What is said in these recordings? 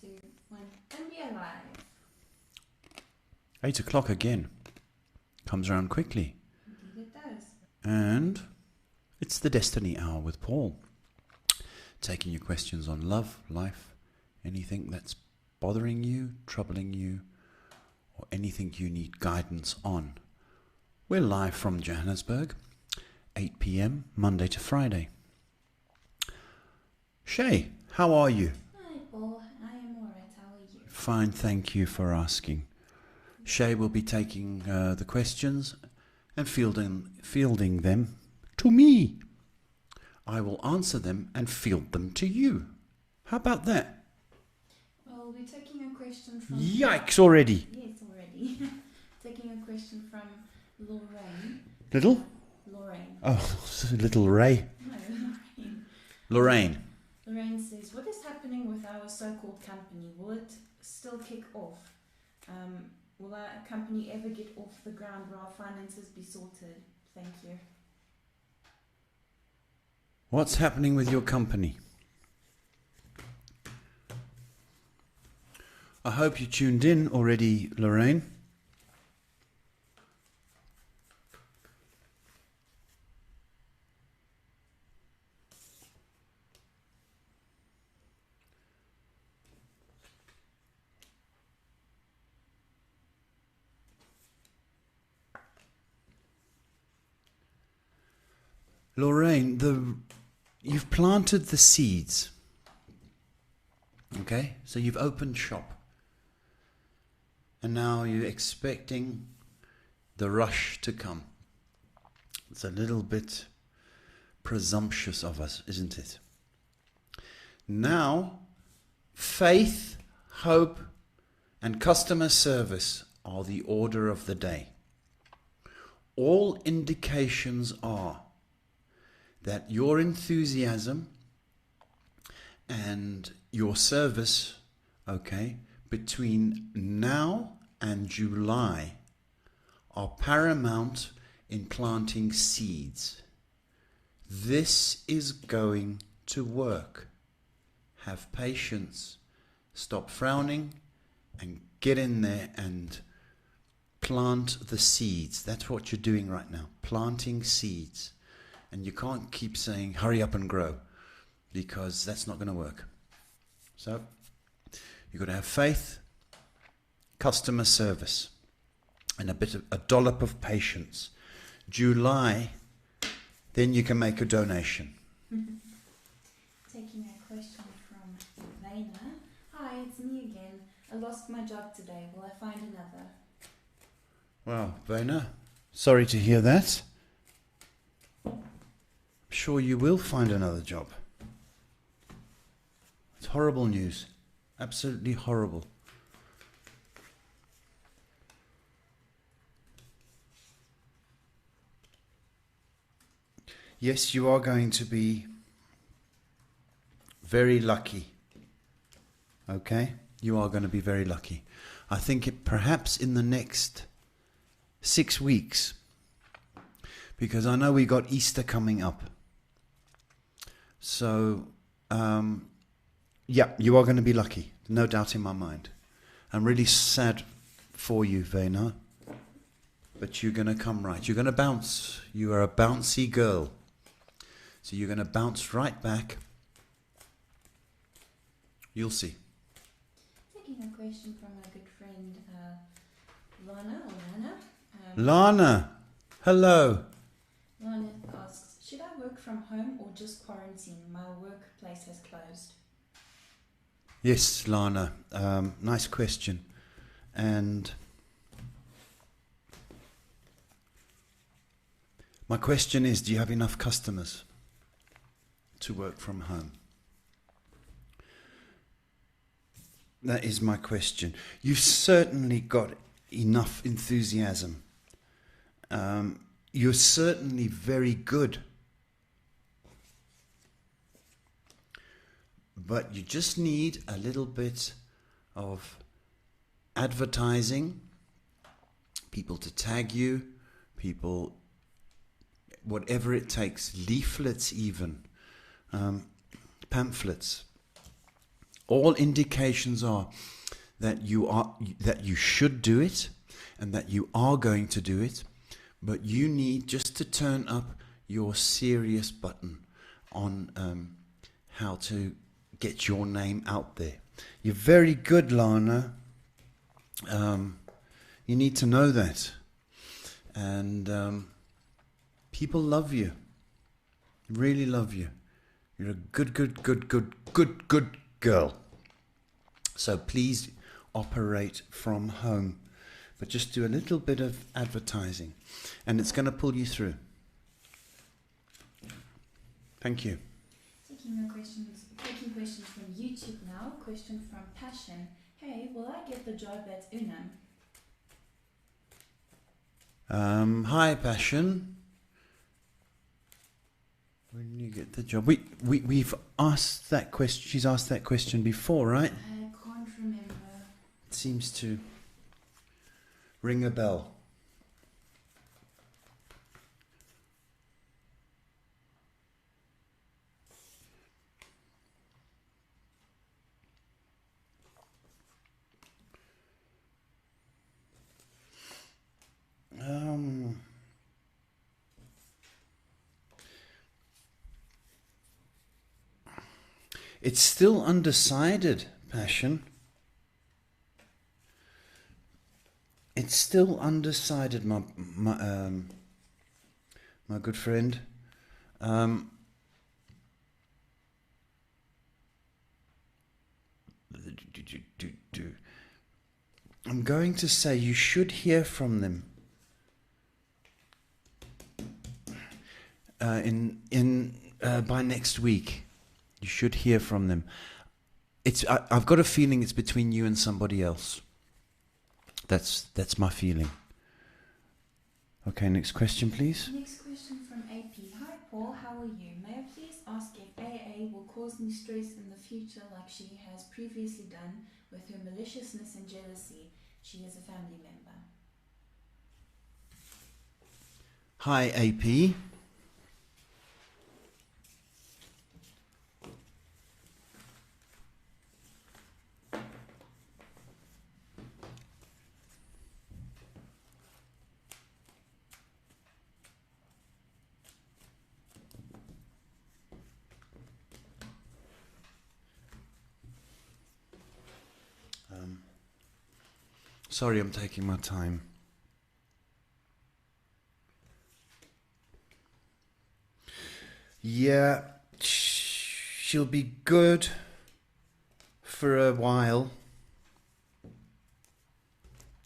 2, 1, and we are live. 8 o'clock again. Comes around quickly. Indeed it does. And it's the Destiny Hour with Paul. Taking your questions on love, life, anything that's bothering you, troubling you, or anything you need guidance on. We're live from Johannesburg, 8 p.m, Monday to Friday. Shay, how are you? Hi Paul, I am alright, how are you? Fine, thank you for asking. Shay will be taking the questions and fielding them to me. I will answer them and field them to you. How about that? Well, we're taking a question from... Yikes already. Yes, already. Taking a question from Lorraine. Little? Lorraine. Oh, little Ray. No, Lorraine. Lorraine. Lorraine says, what is happening with our so-called company? Will it still kick off? Will our company ever get off the ground? Will our finances be sorted? Thank you. What's happening with your company? I hope you tuned in already, Lorraine. Lorraine, you've planted the seeds. Okay, so you've opened shop. And now you're expecting the rush to come. It's a little bit presumptuous of us, isn't it? Now, faith, hope, and customer service are the order of the day. All indications are that your enthusiasm and your service, between now and July are paramount in planting seeds. This is going to work. Have patience, stop frowning, and get in there and plant the seeds. That's what you're doing right now, planting seeds. And you can't keep saying, hurry up and grow, because that's not going to work. So, you've got to have faith, customer service, and a dollop of patience. July, then you can make a donation. Taking a question from Elena. Hi, it's me again. I lost my job today. Will I find another? Well, Vena, sorry to hear that. Sure you will find another job. It's horrible news. Absolutely horrible. Yes, you are going to be very lucky. Okay? You are going to be very lucky. I think perhaps in the next 6 weeks, because I know we got Easter coming up. So, you are going to be lucky. No doubt in my mind. I'm really sad for you, Vena. But you're going to come right. You're going to bounce. You are a bouncy girl. So you're going to bounce right back. You'll see. Taking a question from a good friend, Lana. Lana, hello. Lana asks, should I work from home or just quarantine? My workplace has closed. Yes, Lana, nice question. And my question is, do you have enough customers to work from home? That is my question. You've certainly got enough enthusiasm. You're certainly very good. But you just need a little bit of advertising, people to tag you, people, whatever it takes, leaflets even, pamphlets. All indications are that you should do it and that you are going to do it, but you need just to turn up your serious button on how to get your name out there. You're very good, Lana. You need to know that. And people love you. Really love you. You're a good girl. So please operate from home. But just do a little bit of advertising. And it's going to pull you through. Thank you. Taking questions from YouTube now. Question from Passion. Hey, will I get the job at Unum? Hi, Passion. When you get the job, we've asked that question. She's asked that question before, right? I can't remember. It seems to ring a bell. It's still undecided, Passion. It's still undecided, my good friend. I'm going to say you should hear from them by next week. You should hear from them. I've got a feeling it's between you and somebody else. That's my feeling. Okay, next question, please. Next question from AP. Hi, Paul. How are you? May I please ask if AA will cause me stress in the future like she has previously done with her maliciousness and jealousy? She is a family member. Hi, AP. Sorry, I'm taking my time. Yeah, she'll be good for a while.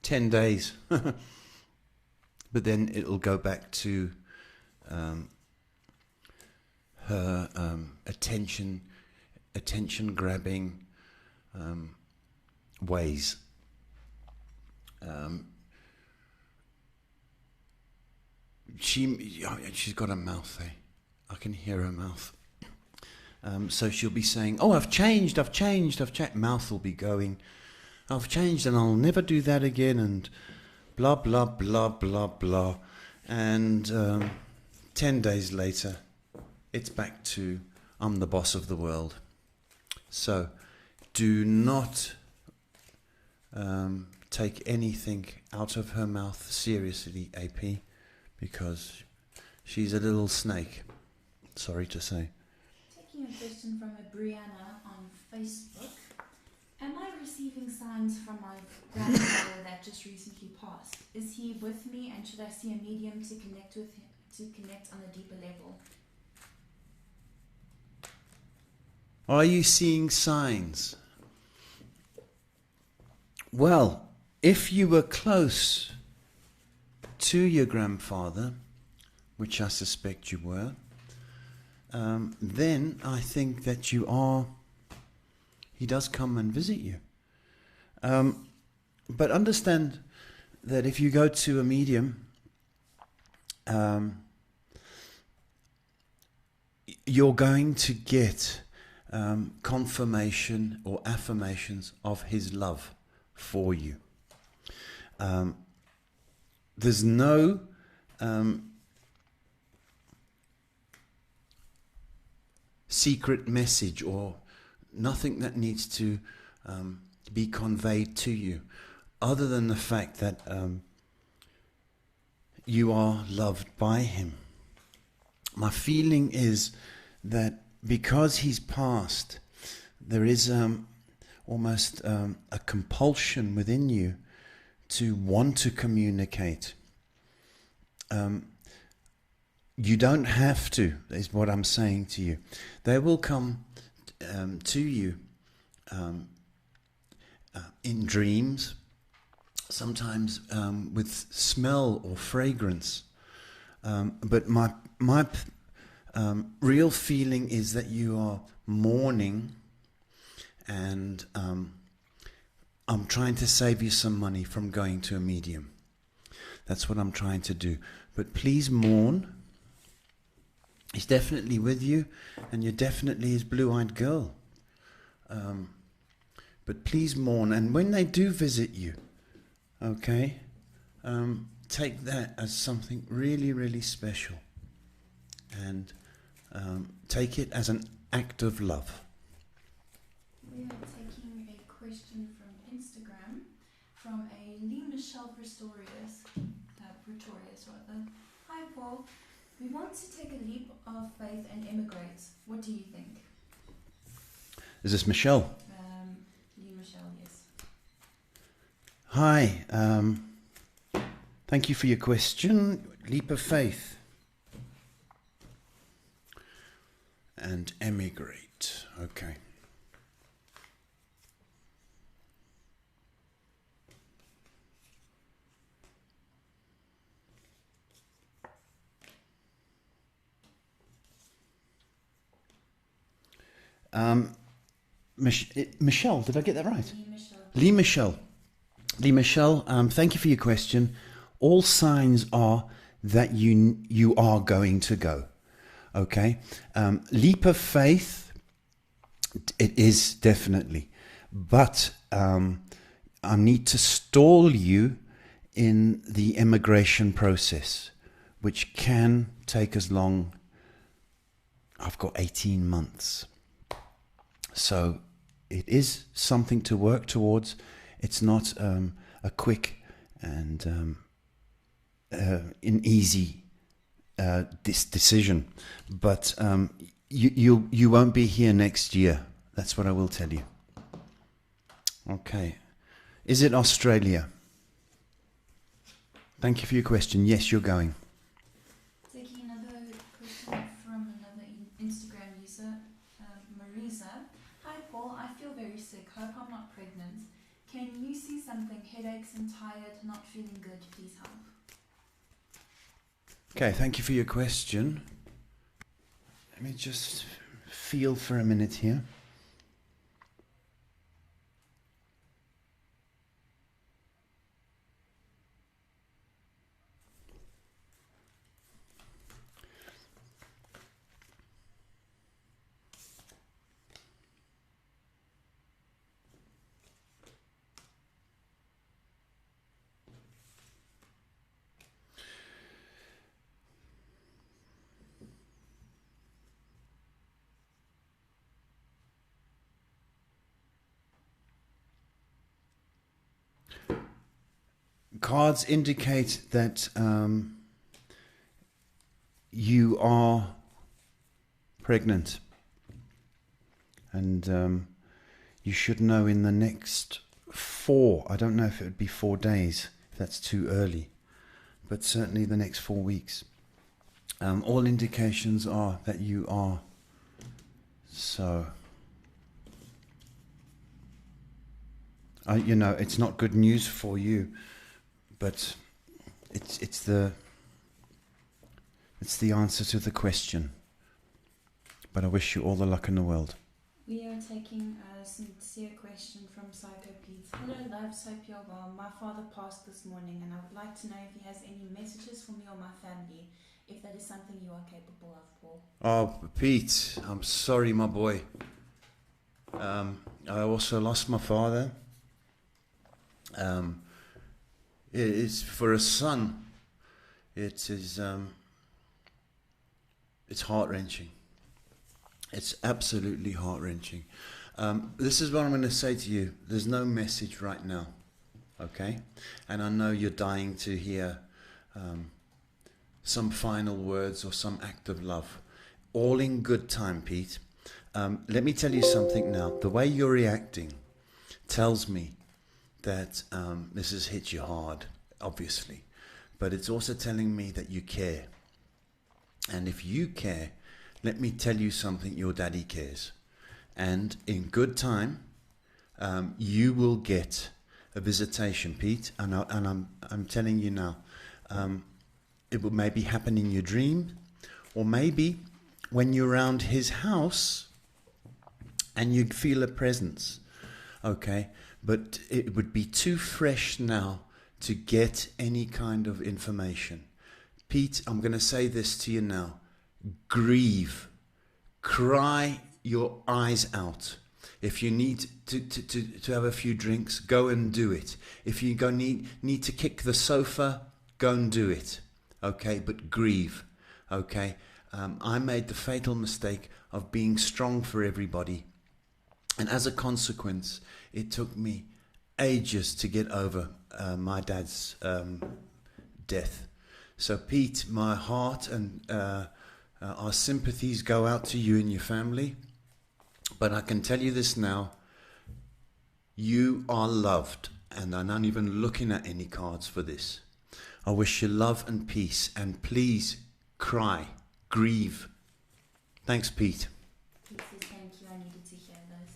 10 days. But then it'll go back to her attention grabbing ways. She's got a mouth, eh? I can hear her mouth. So she'll be saying, "Oh, I've changed. Mouth will be going, "I've changed and I'll never do that again," and blah, blah, blah, blah, blah. And 10 days later, it's back to, "I'm the boss of the world." So do not take anything out of her mouth seriously, AP, because she's a little snake. Sorry to say. Taking a question from a Brianna on Facebook. Am I receiving signs from my grandfather that just recently passed? Is he with me, and should I see a medium to connect with him, to connect on a deeper level? Are you seeing signs? Well, if you were close to your grandfather, which I suspect you were, then I think that he does come and visit you. But understand that if you go to a medium, you're going to get confirmation or affirmations of his love for you. There's no secret message or nothing that needs to be conveyed to you, other than the fact that you are loved by him. My feeling is that because he's passed, there is almost a compulsion within you to want to communicate. You don't have to, is what I'm saying to you. They will come to you in dreams, sometimes with smell or fragrance. But my real feeling is that you are mourning, and I'm trying to save you some money from going to a medium. That's what I'm trying to do. But please mourn. He's definitely with you, and you're definitely his blue-eyed girl. But please mourn. And when they do visit you, okay, take that as something really, really special. And take it as an act of love. We are taking a question from Instagram from a Lee Michelle Pretorius. Hi Paul, we want to take a leap of faith and immigrate. What do you think? Is this Michelle? Lee Michelle, yes. Hi, thank you for your question. Leap of faith and emigrate. Okay. Michelle, did I get that right? Lee Michelle. Lee Michelle, thank you for your question. All signs are that you are going to go. Okay? Leap of faith, it is definitely. But I need to stall you in the immigration process, which can take as long. I've got 18 months. So it is something to work towards. It's not a quick and an easy decision. But you won't be here next year. That's what I will tell you. Okay. Is it Australia? Thank you for your question. Yes, you're going. Taking another question from another Instagram user, Marisa. Hi Paul, I feel very sick. Hope I'm not pregnant. Can you see something? Headaches and tired, not feeling good. Please help. Okay, thank you for your question. Let me just feel for a minute here. Cards indicate that you are pregnant, and you should know in the next 4, I don't know if it would be 4 days, if that's too early, but certainly the next 4 weeks. All indications are that you are. So, you know, it's not good news for you, but it's the answer to the question. But I wish you all the luck in the world. We are taking a sincere question from Psycho Pete. Hello loves, hope you're well. My father passed this morning and I would like to know if he has any messages for me or my family, if that is something you are capable of, Paul. Oh, Pete, I'm sorry, my boy. I also lost my father. It's for a son. It is. It's heart-wrenching. It's absolutely heart-wrenching. This is what I'm going to say to you. There's no message right now, okay? And I know you're dying to hear some final words or some act of love. All in good time, Pete. Let me tell you something now. The way you're reacting tells me that this has hit you hard, obviously. But it's also telling me that you care. And if you care, let me tell you something, your daddy cares. And in good time, you will get a visitation, Pete. And I'm telling you now, it will maybe happen in your dream, or maybe when you're around his house and you feel a presence, okay? But it would be too fresh now to get any kind of information. Pete, I'm going to say this to you now. Grieve. Cry your eyes out. If you need to have a few drinks, go and do it. If you need to kick the sofa, go and do it. Okay, but grieve. Okay, I made the fatal mistake of being strong for everybody. And as a consequence, it took me ages to get over my dad's death. So Pete, my heart and our sympathies go out to you and your family. But I can tell you this now, you are loved, and I'm not even looking at any cards for this. I wish you love and peace, and please cry, grieve. Thanks, Pete. Pete says thank you, I needed to hear this.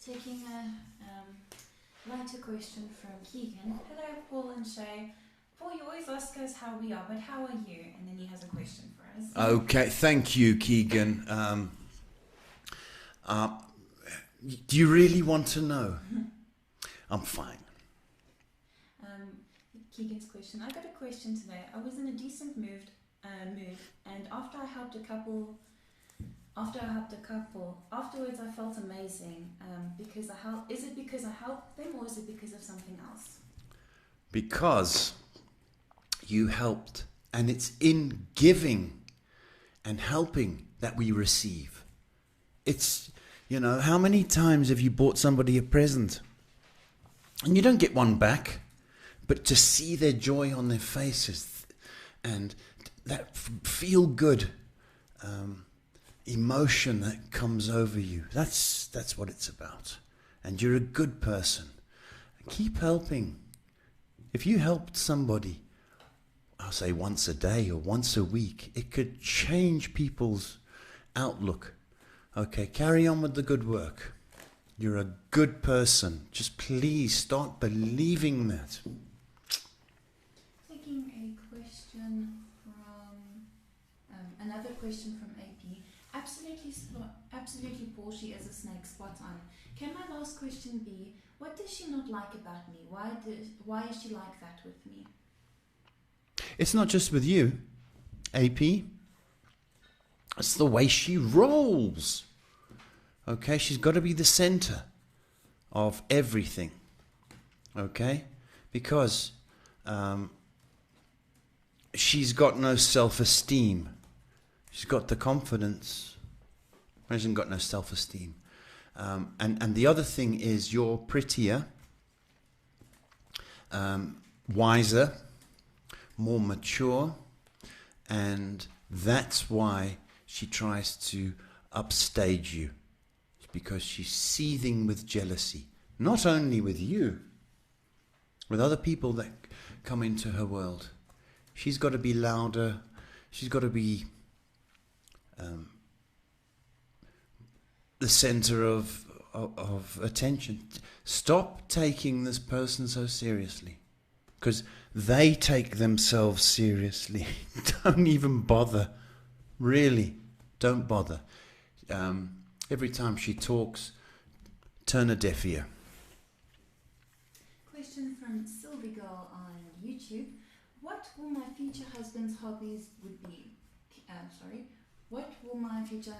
Taking a lighter question from Keegan. Hello, Paul and Shay. Paul, you always ask us how we are, but how are you? And then he has a question for us. Okay, thank you, Keegan. Do you really want to know? I'm fine. Keegan's question. I got a question today. I was in a decent mood, and after I helped a couple, afterwards I felt amazing. Is it because I helped them, or is it because of something else? Because you helped, and it's in giving and helping that we receive. It's, how many times have you bought somebody a present and you don't get one back, but to see their joy on their faces and that feel good emotion that comes over you, that's what it's about. And you're a good person. Keep helping. If you helped somebody, I'll say once a day or once a week, it could change people's outlook. Okay, carry on with the good work. You're a good person. Just please start believing that. Taking a question from another question from AP. Absolutely, Paul. She is a snake. Spot on. Can my last question be, what does she not like about me? Why is she like that with me? It's not just with you, AP. It's the way she rolls. Okay, she's got to be the center of everything. Okay, because she's got no self-esteem. She's got the confidence. She hasn't got no self-esteem. And the other thing is, you're prettier, wiser, more mature, and that's why she tries to upstage you. It's because she's seething with jealousy, not only with you, with other people that come into her world. She's got to be louder. She's got to be the center of attention. Stop taking this person so seriously, because they take themselves seriously. Don't even bother. Really, don't bother. Every time she talks, turn a deaf ear. Question from Sylvie Girl on YouTube. What will my future husband's hobbies would be? What will my future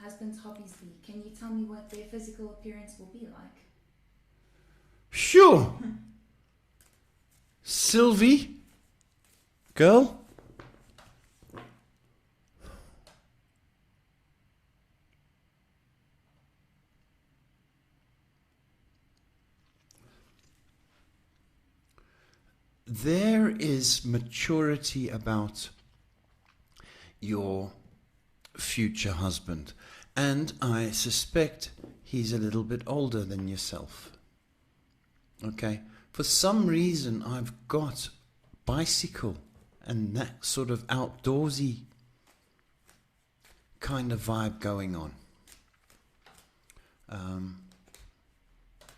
husband's hobbies be? Can you tell me what their physical appearance will be like? Sure. Sylvie, girl. there is maturity about your future husband, and I suspect he's a little bit older than yourself. Okay? For some reason, I've got bicycle and that sort of outdoorsy kind of vibe going on.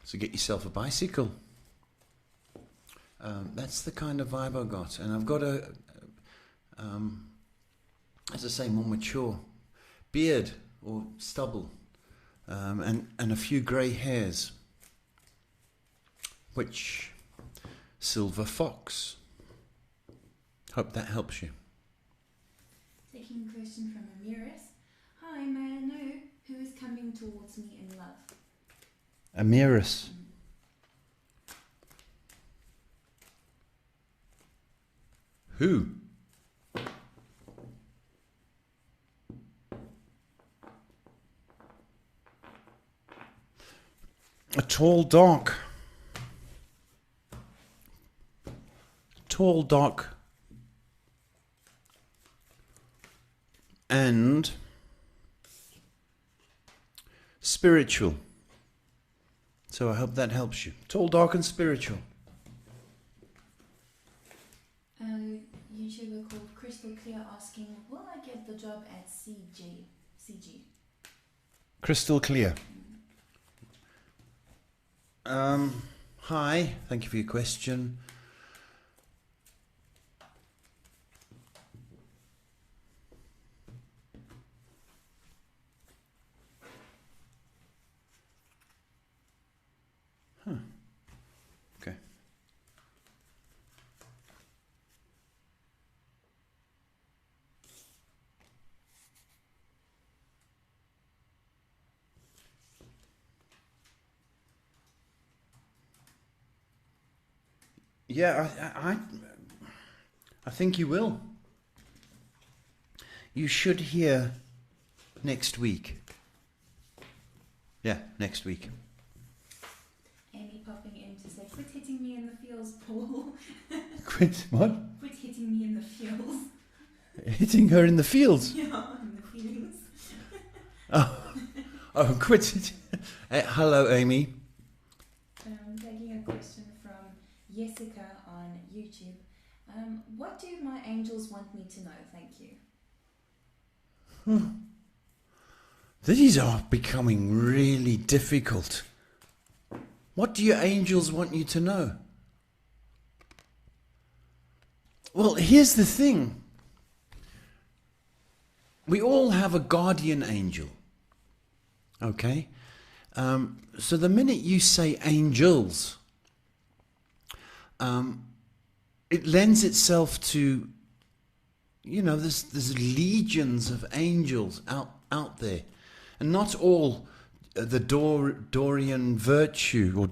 So get yourself a bicycle. That's the kind of vibe I've got. And I've got as I say, more mature beard or stubble, and a few grey hairs, which silver fox. Hope that helps you. Taking a question from Amiris. Hi, may I know who is coming towards me in love? Amiris. Who? A tall, dark, and spiritual. So I hope that helps you. Tall, dark, and spiritual. A YouTuber called Crystal Clear asking, will I get the job at CG? Crystal clear. Hi, thank you for your question. Okay. Yeah, I think you will. You should hear next week. Yeah, next week. Amy popping in to say, quit hitting me in the feels, Paul. Quit what? Quit hitting me in the feels. Hitting her in the fields? Yeah, in the feelings. Oh, quit. Hello, Amy. Taking a question from Jessica on YouTube. What do my angels want me to know? Thank you. These are becoming really difficult. What do your angels want you to know? Well, here's the thing. We all have a guardian angel. Okay? So the minute you say angels, it lends itself to, there's legions of angels out there. And not all the Doreen virtue,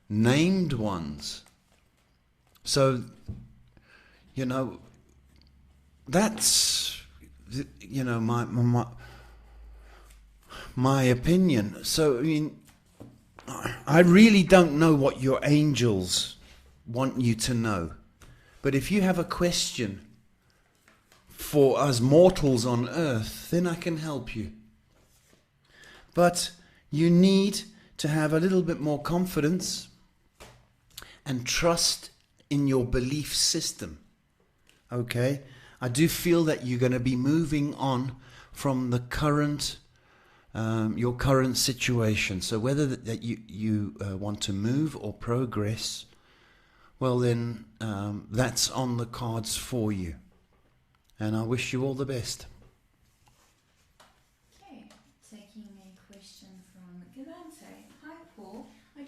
named ones. So, that's, my opinion. So, I really don't know what your angels want you to know. But if you have a question for us mortals on earth, then I can help you. But you need to have a little bit more confidence and trust in your belief system. Okay? I do feel that you're going to be moving on from the current, your current situation. So whether that you want to move or progress, well then that's on the cards for you. And I wish you all the best. Okay, taking a question from Galante. Hi Paul, I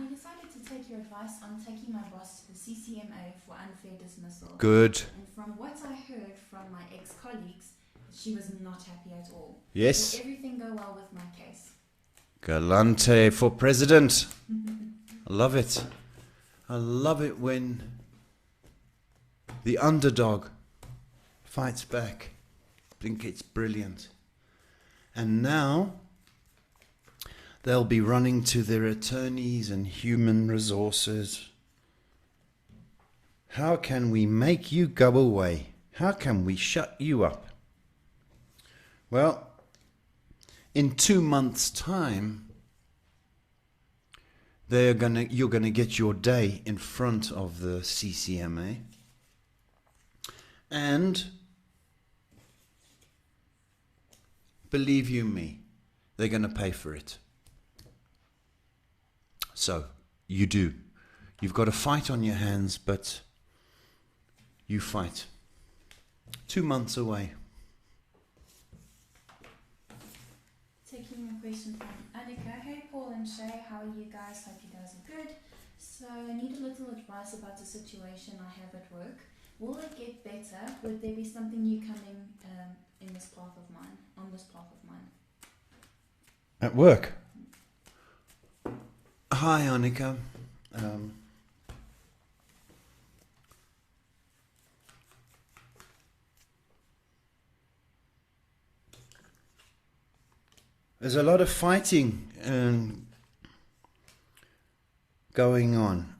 decided to take your advice on taking my boss to the CCMA for unfair dismissal. Good. And from what I heard from my ex-colleagues, she was not happy at all. Yes. Will everything go well with my case? Galante for president. I love it. I love it when the underdog fights back. I think it's brilliant. And now they'll be running to their attorneys and human resources How can we make you go away? How can we shut you up? Well, in 2 months' time, you're gonna get your day in front of the CCMA, and believe you me, they're gonna pay for it. So you've got a fight on your hands, but you fight. 2 months away. Taking a question from Annika. Hey Paul and Shay, how are you guys? Hope you guys are good. So I need a little advice about the situation I have at work. Will it get better? Would there be something new coming on this path of mine? At work? Hi, Annika. There's a lot of fighting going on.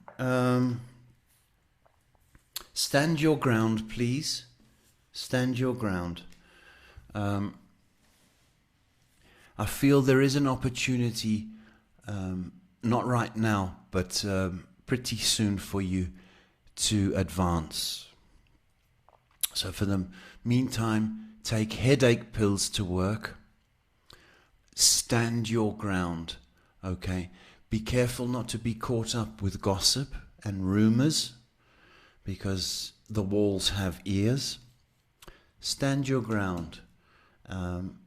Stand your ground, please. Stand your ground. I feel there is an opportunity, not right now, but pretty soon for you to advance. So for the meantime, take headache pills to work. Stand your ground, okay? Be careful not to be caught up with gossip and rumors, because the walls have ears. Stand your ground. And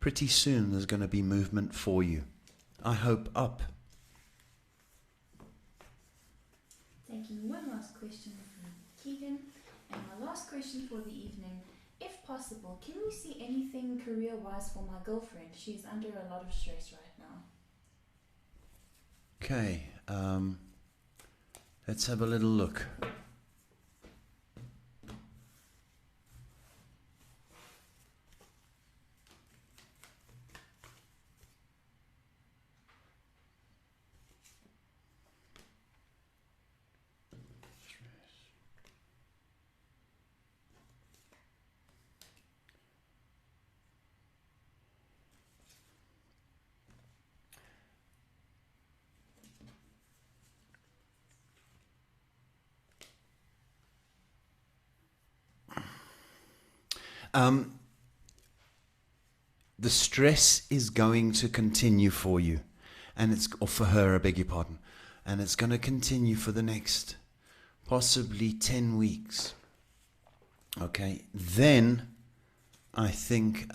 pretty soon there's going to be movement for you. I hope up. Taking one last question from Keegan. And my last question for the evening. If possible, can we see anything career-wise for my girlfriend? She's under a lot of stress right now. Okay, let's have a little look. The stress is going to continue for you, or for her, I beg your pardon, and it's going to continue for the next possibly 10 weeks. Okay, then I think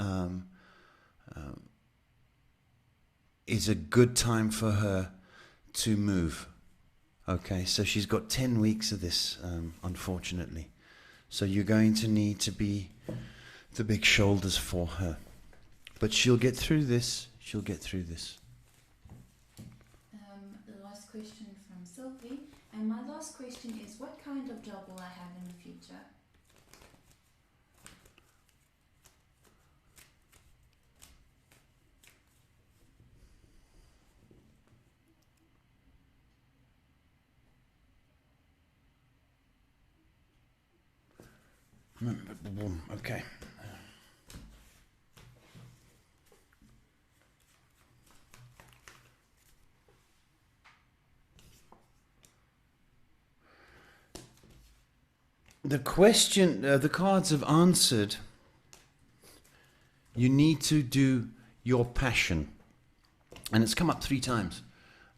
is a good time for her to move. Okay, so she's got 10 weeks of this, unfortunately. So you're going to need to be the big shoulders for her. But she'll get through this. She'll get through this. The last question from Sylvie. And my last question is, what kind of job will I have in the future? Okay. The question, the cards have answered. You need to do your passion. And it's come up 3 times.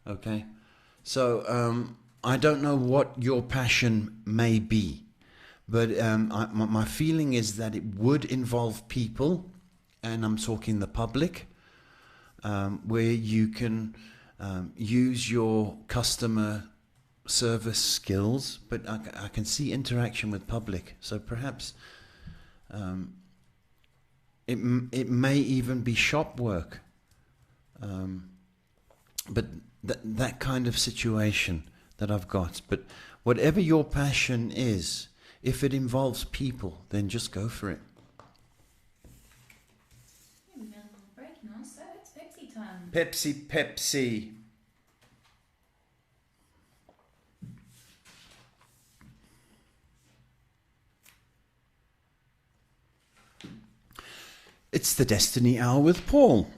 Okay. So I don't know what your passion may be. But my feeling is that it would involve people, and I'm talking the public, where you can use your customer service skills, but I can see interaction with public. So perhaps it may even be shop work, but that kind of situation that I've got. But whatever your passion is, if it involves people, then just go for it. We've got a little break now, so it's Pepsi time. Pepsi, Pepsi. It's the Destiny Hour with Paul.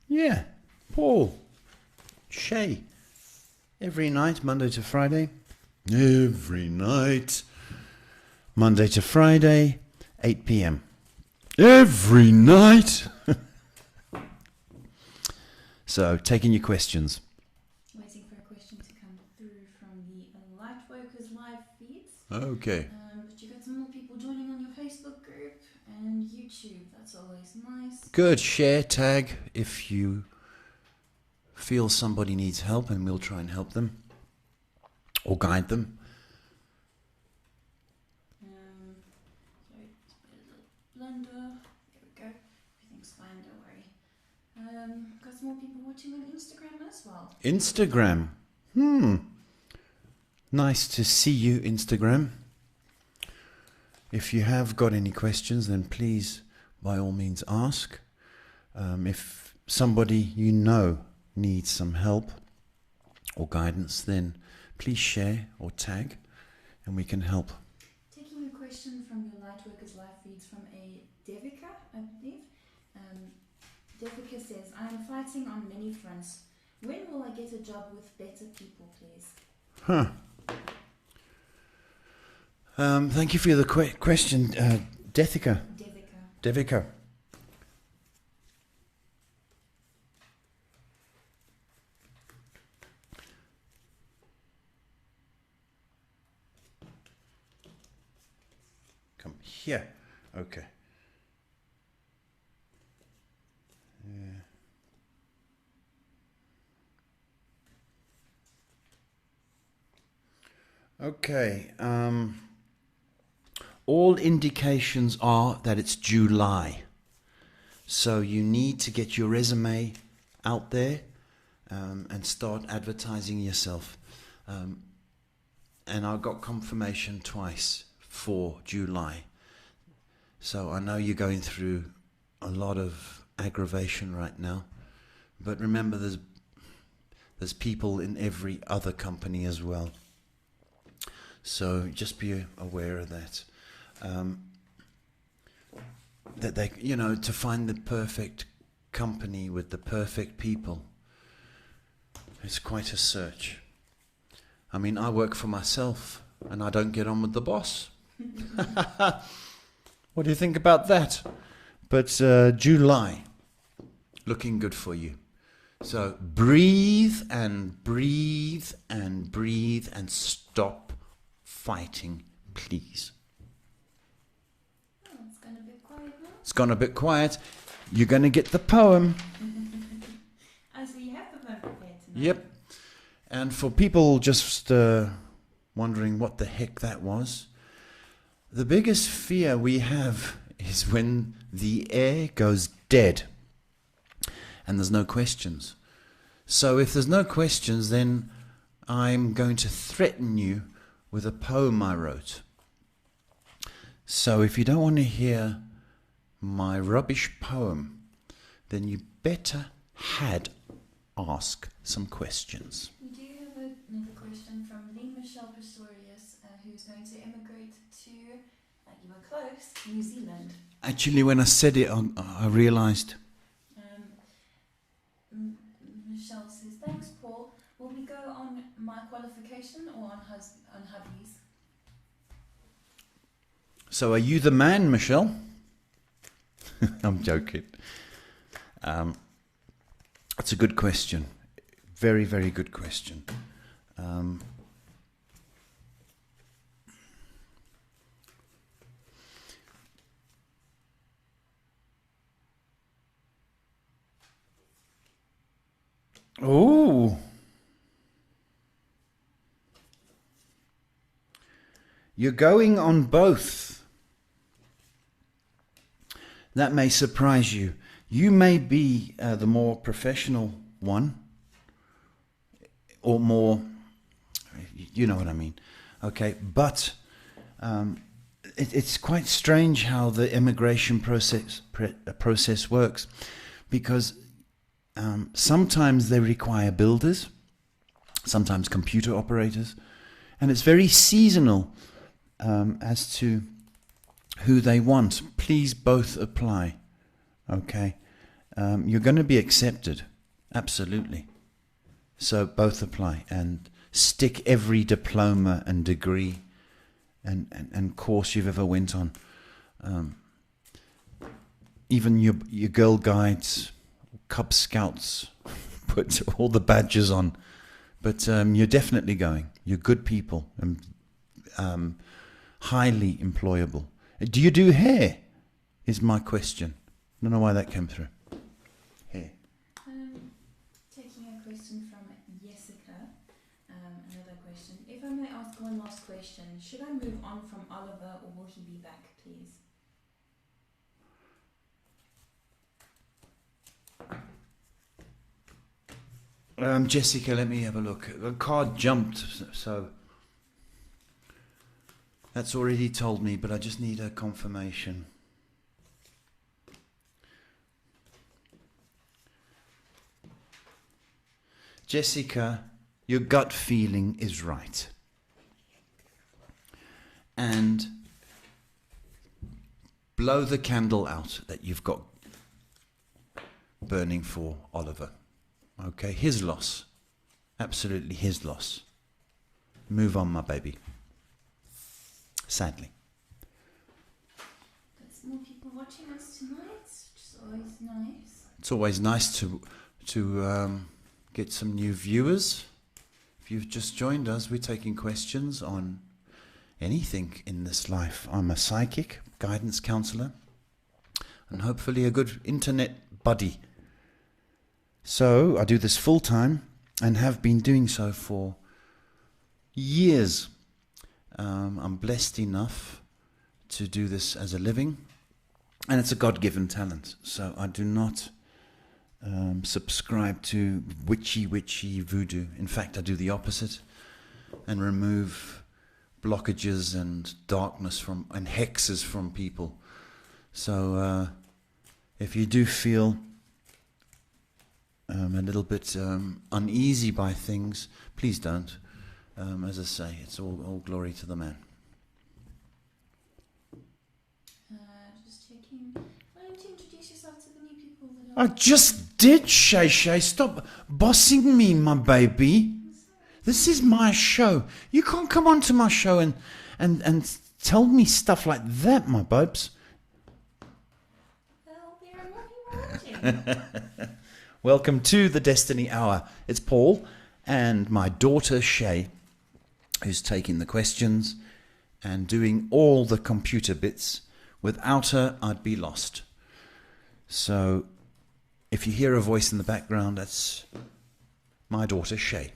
Yeah, Paul. Shay. Every night, Monday to Friday. Every night. Monday to Friday, 8 p.m. Every night. So, taking your questions. Waiting for a question to come through from the Lightworkers live feeds. Okay. But you got some more people joining on your Facebook group and YouTube. That's always nice. Good. Share, tag if you feel somebody needs help, and we'll try and help them or guide them. Sorry, it's been a little blunder. There we go. Everything's fine, don't worry. Got some more people watching on Instagram as well. Instagram. Nice to see you, Instagram. If you have got any questions, then please, by all means, ask. If somebody you know needs some help or guidance, then please share or tag, and we can help. Taking a question from your Lightworkers live feeds from a Devika, I believe. Devika says, I am fighting on many fronts. When will I get a job with better people, please? Thank you for the question, Devika. Devika. Come here. Okay. Okay. All indications are that it's July. So you need to get your resume out there and start advertising yourself. And I got confirmation twice for July. So I know you're going through a lot of aggravation right now. But remember, there's people in every other company as well. So just be aware of that. That they, to find the perfect company with the perfect people, it's quite a search. I mean, I work for myself and I don't get on with the boss. What do you think about that? But July, looking good for you. So breathe and breathe and breathe and stop fighting, please. Oh, it's gone a bit quiet now. It's gone a bit quiet. You're going to get the poem. So you have the poem prepared tonight? Yep. And for people just wondering what the heck that was, the biggest fear we have is when the air goes dead and there's no questions. So if there's no questions, then I'm going to threaten you with a poem I wrote. So if you don't want to hear my rubbish poem, then you better ask some questions. We do have another question from Lee Michelle Pistorius, who's going to immigrate to, you were close, New Zealand. Actually, when I said it, I realized. Michelle says, thanks, Paul. Will we go on my qualification or on hubby's? So are you the man, Michelle? I'm joking. That's a good question. Very, very good question. Oh. You're going on both. That may surprise you. You may be the more professional one, or more, you know what I mean. Okay, but it's quite strange how the immigration process works, because sometimes they require builders, sometimes computer operators, and it's very seasonal as to who they want, please both apply. Okay? You're going to be accepted. Absolutely. So both apply and stick every diploma and degree and course you've ever went on. Even your Girl Guides, Cub Scouts, put all the badges on. But you're definitely going. You're good people and highly employable. Do you do hair? Is my question. I don't know why that came through. Hair. Taking a question from Jessica. Another question. If I may ask one last question, should I move on from Oliver or will he be back, please? Jessica, let me have a look. The card jumped, so that's already told me, but I just need a confirmation. Jessica, your gut feeling is right. And blow the candle out that you've got burning for Oliver. Okay, his loss. Absolutely his loss. Move on, my baby. Sadly. Got some more people watching us tonight, which is always nice. It's always nice to get some new viewers. If you've just joined us, we're taking questions on anything in this life. I'm a psychic, guidance counselor, and hopefully a good internet buddy. So I do this full time and have been doing so for years. I'm blessed enough to do this as a living, and it's a God-given talent. So I do not subscribe to witchy voodoo. In fact, I do the opposite and remove blockages and darkness and hexes from people. So if you do feel a little bit uneasy by things, please don't. As I say, it's all glory to the man. Just checking. Why don't you introduce yourself to the new people that I just did, Shay. Stop bossing me, my baby. This is my show. You can't come onto my show and tell me stuff like that, my babes. Well, there are more people watching. Welcome to the Destiny Hour. It's Paul and my daughter Shay, who's taking the questions and doing all the computer bits. Without her, I'd be lost. So if you hear a voice in the background, that's my daughter Shay.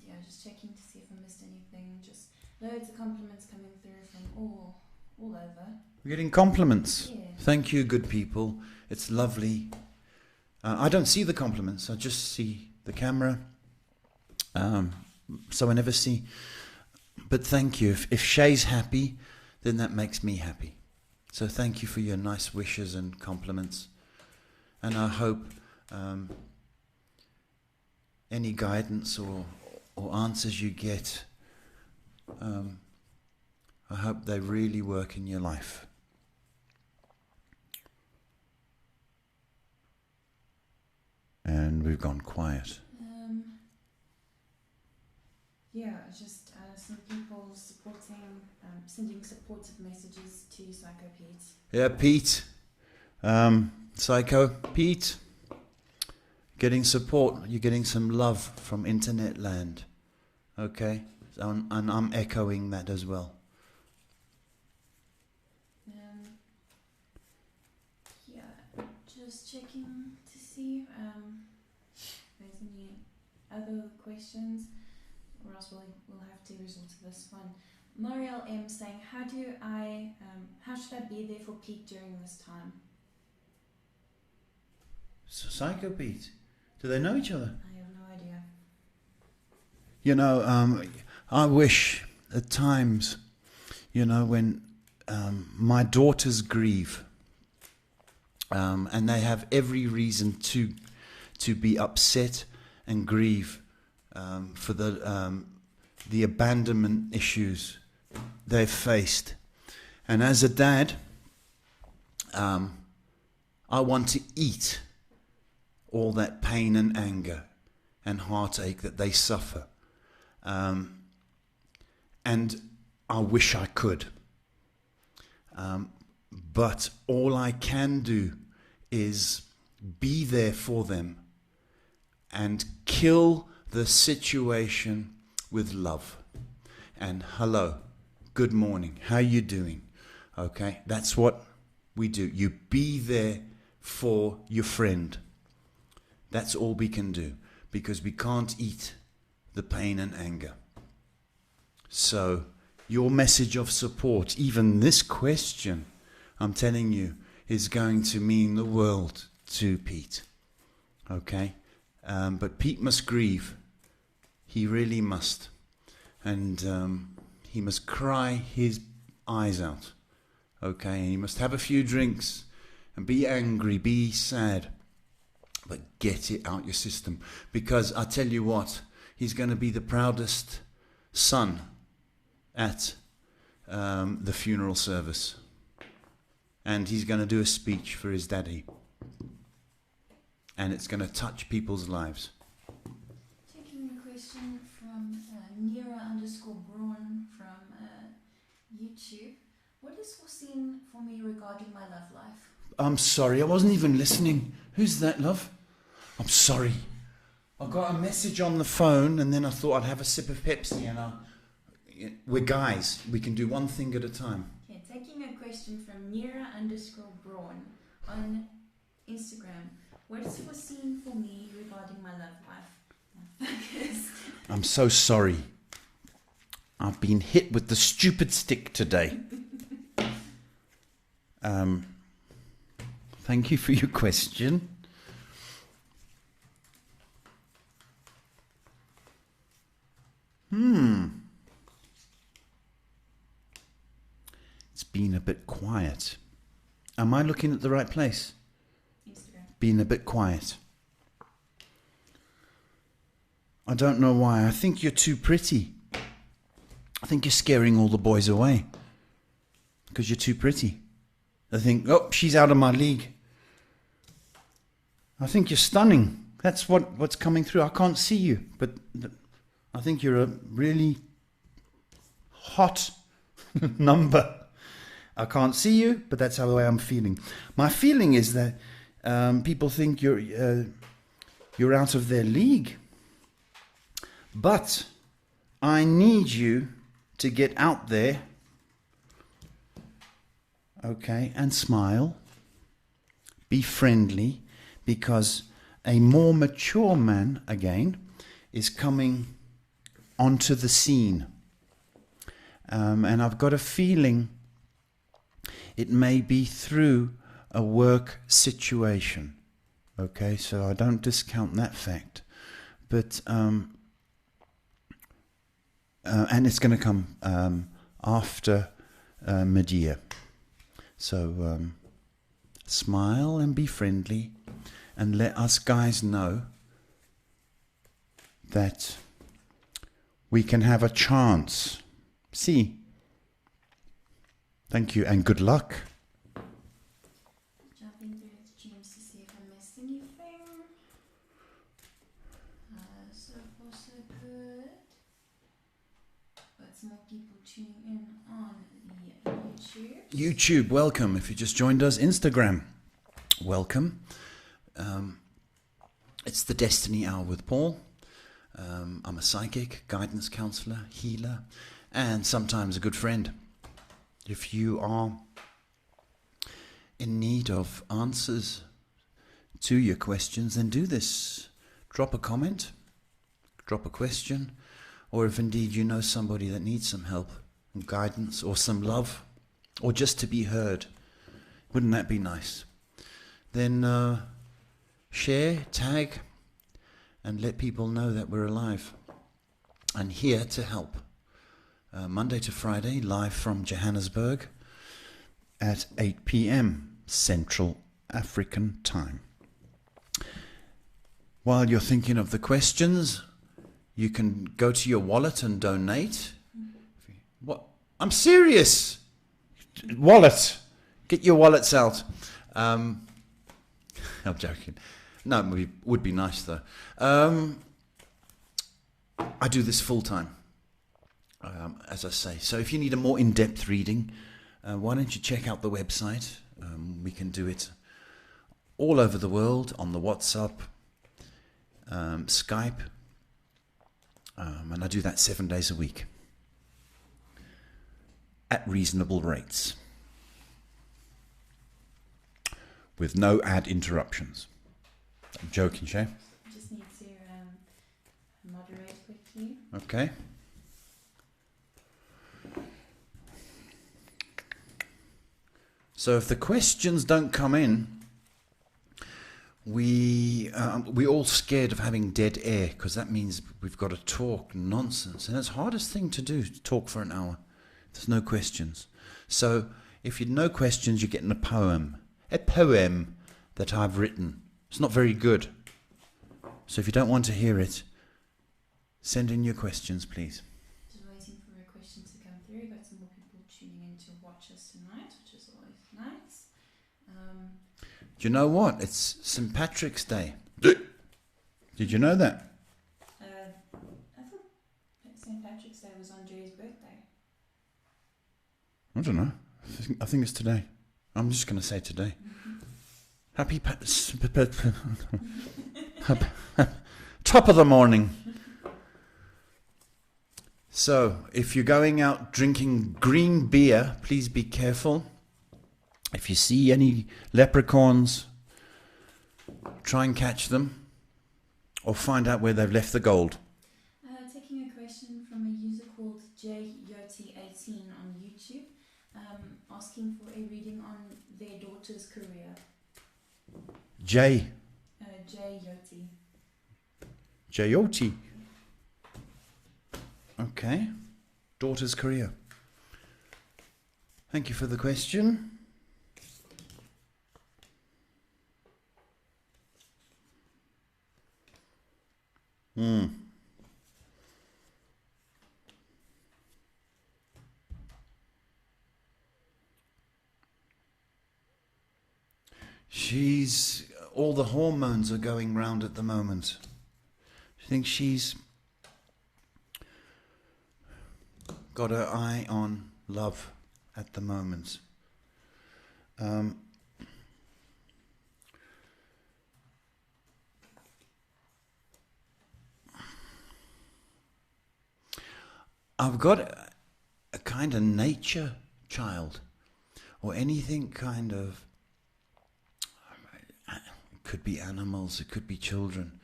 Yeah, just checking to see if I missed anything. Just loads of compliments coming through from all over. We're getting compliments. Yeah. Thank you, good people. It's lovely. I don't see the compliments. I just see the camera. So I never see. But thank you. If Shay's happy, then that makes me happy. So thank you for your nice wishes and compliments. And I hope any guidance or answers you get, I hope they really work in your life. And we've gone quiet. Yeah, just some people sending supportive messages to Psycho Pete. Yeah, Pete. Psycho Pete. Getting support. You're getting some love from internet land. Okay? And I'm echoing that as well. Yeah, just checking to see if there's any other questions, or else we'll have to resort to this one. Muriel M saying, how should I be there for Pete during this time? Psycho Pete. Do they know each other? I have no idea. You know, I wish at times, you know, when my daughters grieve, and they have every reason to be upset and grieve for the abandonment issues they've faced. And as a dad, I want to eat all that pain and anger and heartache that they suffer. And I wish I could. But all I can do is be there for them and kill the situation with love. And hello, good morning, how you doing? Okay, that's what we do. You be there for your friend. That's all we can do, because we can't eat the pain and anger. So your message of support, even this question, I'm telling you, is going to mean the world to Pete. Okay? But Pete must grieve. He really must. And he must cry his eyes out. Okay? And he must have a few drinks and be angry, be sad. But get it out your system. Because I tell you what, he's going to be the proudest son at the funeral service. And he's going to do a speech for his daddy. And it's going to touch people's lives. Taking a question from Nira_Braun from YouTube. What is foreseen for me regarding my love life? I'm sorry, I wasn't even listening. Who's that, love? I'm sorry. I got a message on the phone and then I thought I'd have a sip of Pepsi, and we're guys. We can do one thing at a time. Okay, taking a question from Nira_Braun on Instagram. What is foreseen for me regarding my love life? I'm so sorry. I've been hit with the stupid stick today. Thank you for your question. It's been a bit quiet. Am I looking at the right place? Instagram. Been a bit quiet. I don't know why. I think you're too pretty. I think you're scaring all the boys away. Because you're too pretty. They think, oh, she's out of my league. I think you're stunning. That's what's coming through. I can't see you, but I think you're a really hot number. I can't see you, but that's how the way I'm feeling. My feeling is that people think you're out of their league. But I need you to get out there, okay, and smile. Be friendly, because a more mature man, again, is coming onto the scene. And I've got a feeling it may be through a work situation. Okay, so I don't discount that fact. But, and it's going to come after Medea. So, smile and be friendly, and let us guys know that we can have a chance. See? Thank you, and good luck. Jumping through the streams to see if I missed anything. So far so good. But some more people tuning in on the YouTube. YouTube, welcome. If you just joined us, Instagram, welcome. It's the Destiny Hour with Paul. I'm a psychic, guidance counselor, healer, and sometimes a good friend. If you are in need of answers to your questions, then do this. Drop a comment, drop a question, or if indeed you know somebody that needs some help and guidance or some love, or just to be heard, wouldn't that be nice? Then share, tag, and let people know that we're alive and here to help. Monday to Friday, live from Johannesburg at 8 p.m. Central African Time. While you're thinking of the questions, You can go to your wallet and donate. What? I'm serious. Wallet. Get your wallets out. I'm joking. No, it would be nice though. I do this full time, as I say. So if you need a more in-depth reading, why don't you check out the website? We can do it all over the world on the WhatsApp, Skype, and I do that 7 days a week at reasonable rates with no ad interruptions. I'm joking, Shay. Just need to moderate quickly. Okay. So if the questions don't come in, we're all scared of having dead air, because that means we've got to talk nonsense, and it's the hardest thing to do, to talk for an hour. There's no questions. So if you've no questions, you're getting a poem that I've written. It's not very good. So if you don't want to hear it, send in your questions, please. Just waiting for a question to come through. Got some more people tuning in to watch us tonight, which is always nice. Do you know what? It's St. Patrick's Day. Did you know that? I thought St. Patrick's Day was on Jay's birthday. I don't know. I think it's today. I'm just going to say today. Happy top of the morning. So, if you're going out drinking green beer, please be careful. If you see any leprechauns, try and catch them, or find out where they've left the gold. Taking a question from a user called JYoti18 on YouTube, asking for a reading on their daughter's career. Jyoti. Jyoti. Okay. Daughter's career. Thank you for the question. All the hormones are going round at the moment. I think she's got her eye on love at the moment. I've got a kind of nature child, or anything kind of, it could be animals, it could be children,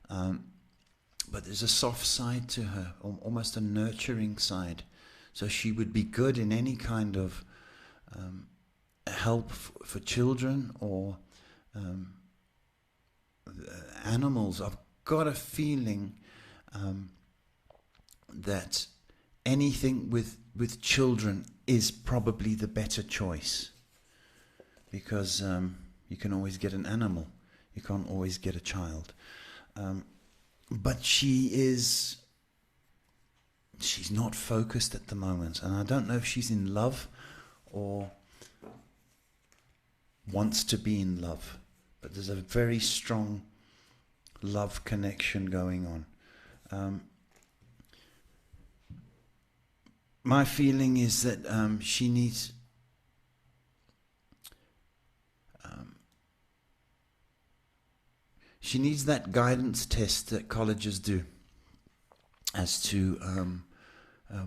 but there's a soft side to her, almost a nurturing side, so she would be good in any kind of help for children or animals. I've got a feeling that anything with children is probably the better choice, because you can always get an animal, you can't always get a child. But she's not focused at the moment, and I don't know if she's in love or wants to be in love, but there's a very strong love connection going on. My feeling is that she needs that guidance test that colleges do as to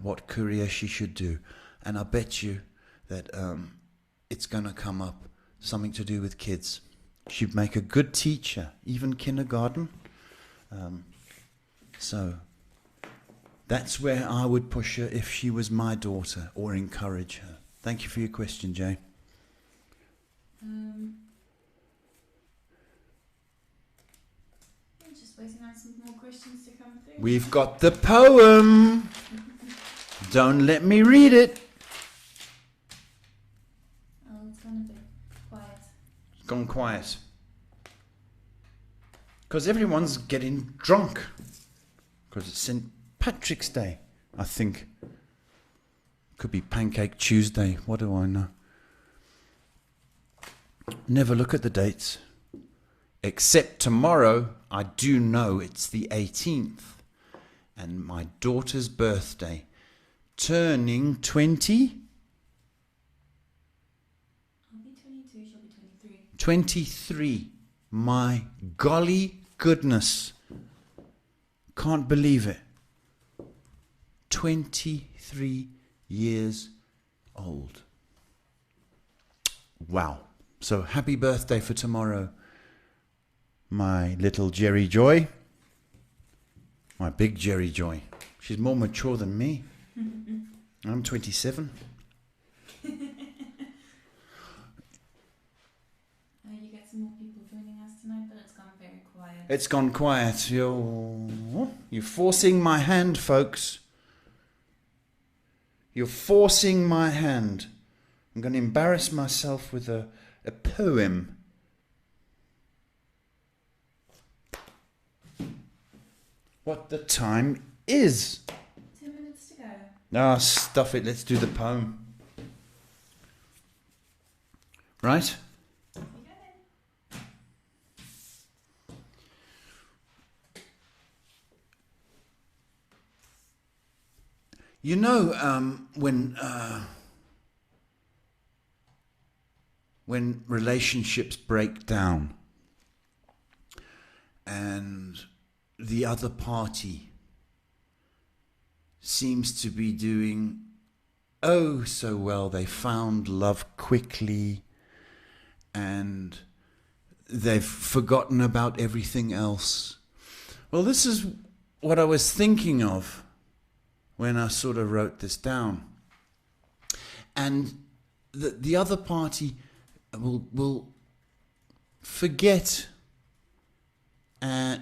what career she should do, and I bet you that it's going to come up something to do with kids. She'd make a good teacher, even kindergarten. So that's where I would push her if she was my daughter, or encourage her. Thank you for your question, Jay. Just waiting on some more questions to come through. We've got the poem. Don't let me read it. Oh, it's gone a bit quiet. It's gone quiet. Because everyone's getting drunk. because it's St. Patrick's Day, I think. Could be Pancake Tuesday, what do I know? Never look at the dates. Except tomorrow, I do know it's the 18th. And my daughter's birthday. Turning 20? I'll be 22, she'll be 23. 23. My golly goodness. Can't believe it. 23 years old. Wow. So happy birthday for tomorrow, my little Jerry Joy. My big Jerry Joy. She's more mature than me. I'm 27. You get some more people joining us tonight, but it's gone very quiet. It's gone quiet. You're forcing my hand, folks. You're forcing my hand. I'm going to embarrass myself with a poem. What the time is? 2 minutes to go. Ah, stuff it. Let's do the poem. Right? You go then. You know, when relationships break down and the other party seems to be doing oh so well, they found love quickly and they've forgotten about everything else. Well, this is what I was thinking of when I sort of wrote this down. And the other party will forget that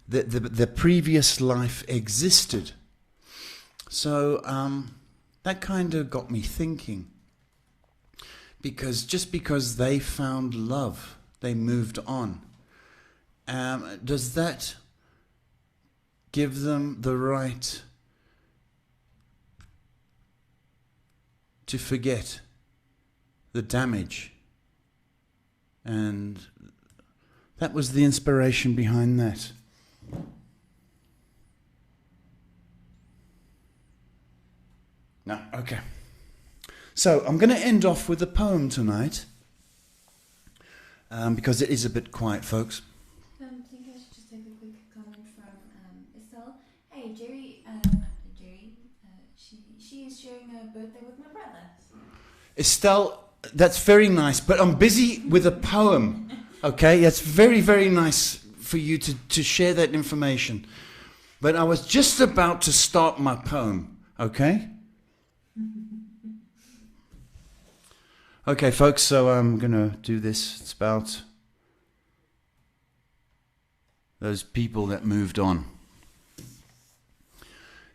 the previous life existed. So that kind of got me thinking. Because they found love, they moved on. Does that give them the right to forget the damage? And that was the inspiration behind that. No, okay. So I'm going to end off with a poem tonight, because it is a bit quiet, folks. I think I should just take a quick comment from Estelle. Hey, Jerry, she is sharing her birthday with my brother. So. Estelle, that's very nice, but I'm busy with a poem, okay? That's very, very nice for you to share that information. But I was just about to start my poem, okay? Okay, folks, so I'm going to do this. It's about those people that moved on.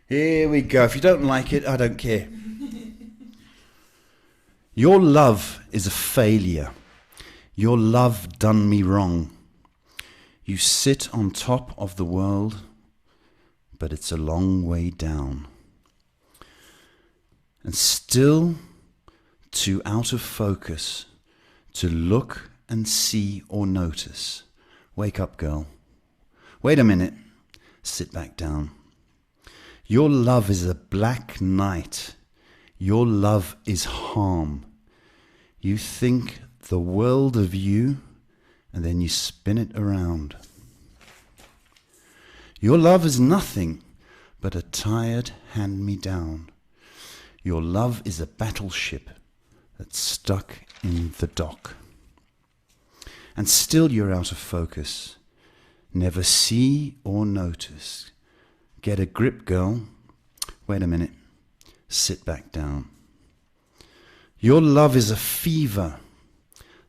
Here we go. If you don't like it, I don't care. Your love is a failure. Your love done me wrong. You sit on top of the world, but it's a long way down. And still too out of focus to look and see or notice. Wake up, girl. Wait a minute. Sit back down. Your love is a black night. Your love is harm. You think the world of you, and then you spin it around. Your love is nothing but a tired hand-me-down. Your love is a battleship that's stuck in the dock. And still you're out of focus. Never see or notice. Get a grip, girl. Wait a minute. Sit back down. Your love is a fever,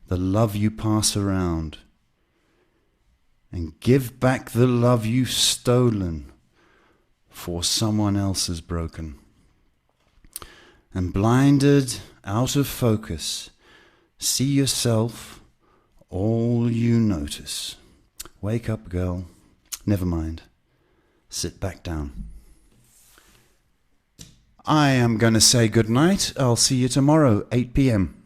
the love you pass around. And give back the love you've stolen, for someone else has broken. And blinded, out of focus, see yourself, all you notice. Wake up, girl. Never mind. Sit back down. I am going to say good night. I'll see you tomorrow, 8 p.m.